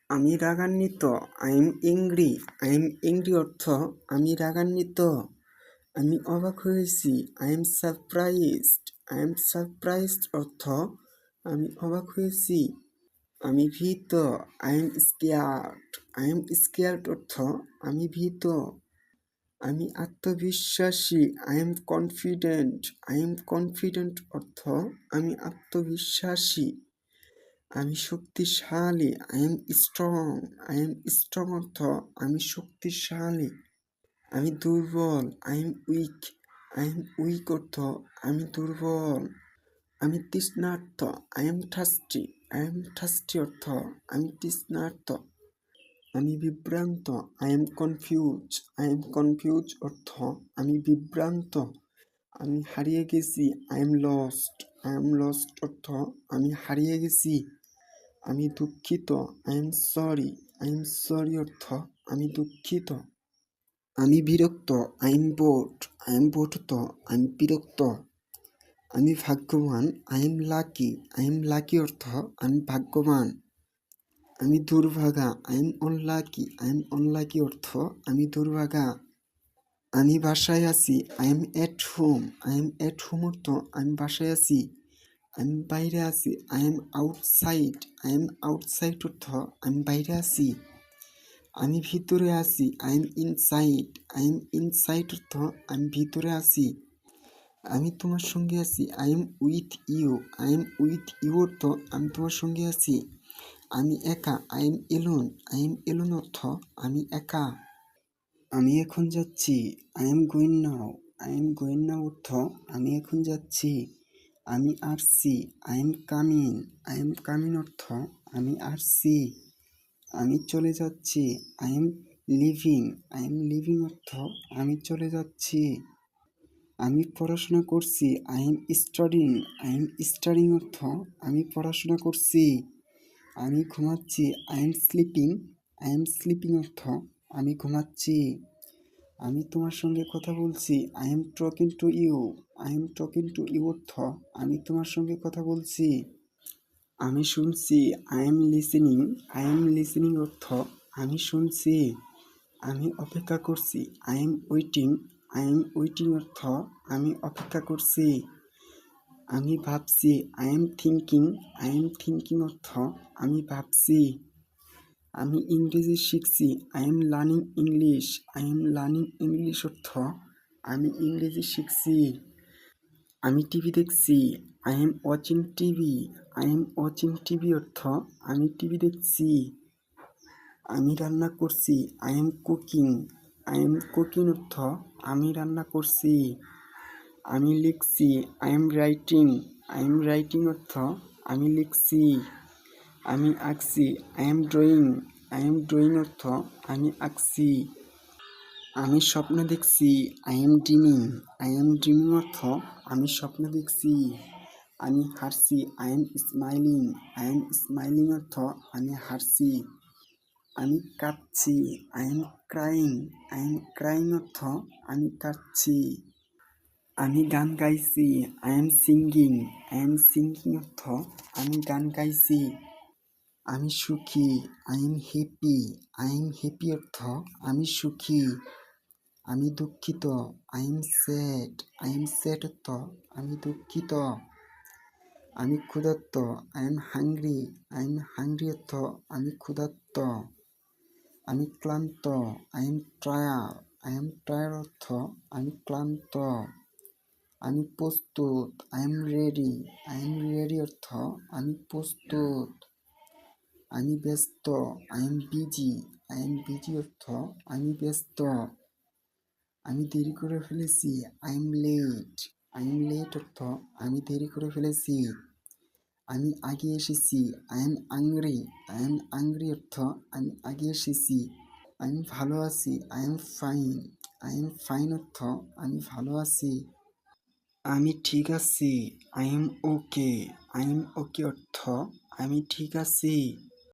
আমি রাগান্বিত। I am angry. I am angry অর্থ আমি রাগান্বিত। আমি অবাক হয়েছি। I am surprised. I am surprised অর্থ আমি অবাক হয়েছি। আমি ভীত। I am scared. I am scared অর্থ আমি ভীত। আমি আত্মবিশ্বাসী। I am confident. I am confident অর্থ আমি আত্মবিশ্বাসী। আমি শক্তিশালী। I am strong. I am strong অর্থ আমি শক্তিশালী। আমি দুর্বল। I am weak. I am weak অর্থ আমি দুর্বল। আমি তৃষ্ণার্ত। I am thirsty. I am thirsty অর্থ আমি তৃষ্ণার্ত। আমি বিভ্রান্ত। I am confuse. I am confuse অর্থ আমি বিভ্রান্ত। আমি হারিয়ে গেছি। I am lost. I am lost অর্থ আমি হারিয়ে গেছি। আমি দুঃখিত। I am sorry. I am sorry অর্থ আমি দুঃখিত। আমি বিরক্ত। I am bored. I am bored অর্থ আমি বিরক্ত। আমি ভাগ্যবান। I am lucky. I am lucky অর্থ আমি ভাগ্যবান। আমি দুর্ভাগা। I am অনলাকি। I am unlucky অর্থ আমি দুর্ভাগা। আমি বাসায় আছি। I am at home. I am at home অর্থ আমি বাসায় আছি। আমি বাইরে আছি। I am outside. I am outside অর্থ আমি বাইরে আছি। আমি ভিতরে আছি। I am inside. I am inside অর্থ আমি ভিতরে আছি। আমি তোমার সঙ্গে আছি। I am with you. I am with you অর্থ আমি তোমার সঙ্গে আছি। আমি একা। I am alone. I am alone অর্থ আমি একা। আমি এখন যাচ্ছি। I am going now. I am going now অর্থ আমি এখন যাচ্ছি। আমি আসছি। I am coming. I am coming অর্থ আমি আসছি। আমি চলে যাচ্ছি। I am living. I am living অর্থ আমি চলে যাচ্ছি। আমি পড়াশোনা করছি। I am studying. I am studying অর্থ আমি পড়াশোনা করছি। আমি ঘুমাচ্ছি। I am sleeping. I am sleeping অর্থ আমি ঘুমাচ্ছি। আমি তোমার সঙ্গে কথা বলছি। I am talking to you. I am talking to you অর্থ আমি তোমার সঙ্গে কথা বলছি। আমি শুনছি। I am listening. I am listening অর্থ আমি শুনছি। আমি অপেক্ষা করছি। I am waiting. I am waiting অর্থ আমি অপেক্ষা করছি। আমি ভাবছি। I am thinking. I am thinking অর্থ আমি ভাবছি। আমি ইংরেজি শিখছি। I am learning English. I am learning English অর্থ আমি ইংরেজি শিখছি। আমি টিভি দেখছি। I am watching TV. I am watching TV অর্থ আমি টিভি দেখছি। আমি রান্না করছি। I am cooking. I am cooking অর্থ আমি রান্না করছি। আমি লিখছি। I am writing. I am writing অর্থ আমি লিখছি। আমি আঁকছি। I am drawing. I am drawing অর্থ আমি আঁকছি। আমি স্বপ্ন দেখছি। I am dreaming. I am dreaming অর্থ আমি স্বপ্ন দেখছি। আমি হাসছি। I am smiling. I am smiling অর্থ আমি হাসছি। আমি কাঁদছি। I am crying. I am crying অর্থ আমি কাঁদছি। আমি গান গাইছি। I am singing. I am singing অর্থ আমি গান গাইছি। আমি সুখী। I am happy. I am happy অর্থ আমি সুখী। আমি দুঃখিত। I am sad. I am sad অর্থ আমি দুঃখিত। আমি ক্ষুধার্ত। I am hungry. I am hungry অর্থ আমি ক্ষুধার্ত। আমি ক্লান্ত। I am tyre. I am tyre অর্থ আমি ক্লান্ত। আমি প্রস্তুত। I am ready. I am ready অর্থ আমি প্রস্তুত। আমি ব্যস্ত। I am busy. I am busy অর্থ আমি ব্যস্ত। আমি দেরি করে ফেলেছি। I am late. I am late অর্থ আমি দেরি করে ফেলেছি। আমি আগে এসেছি। I am angry. I am angry অর্থ আমি আগে এসেছি। আমি ভালো আছি। I am fine. I am fine অর্থ আমি ভালো আছি। আমি ঠিক আছি। I M okay. I am ওকে অর্থ আমি ঠিক আছি।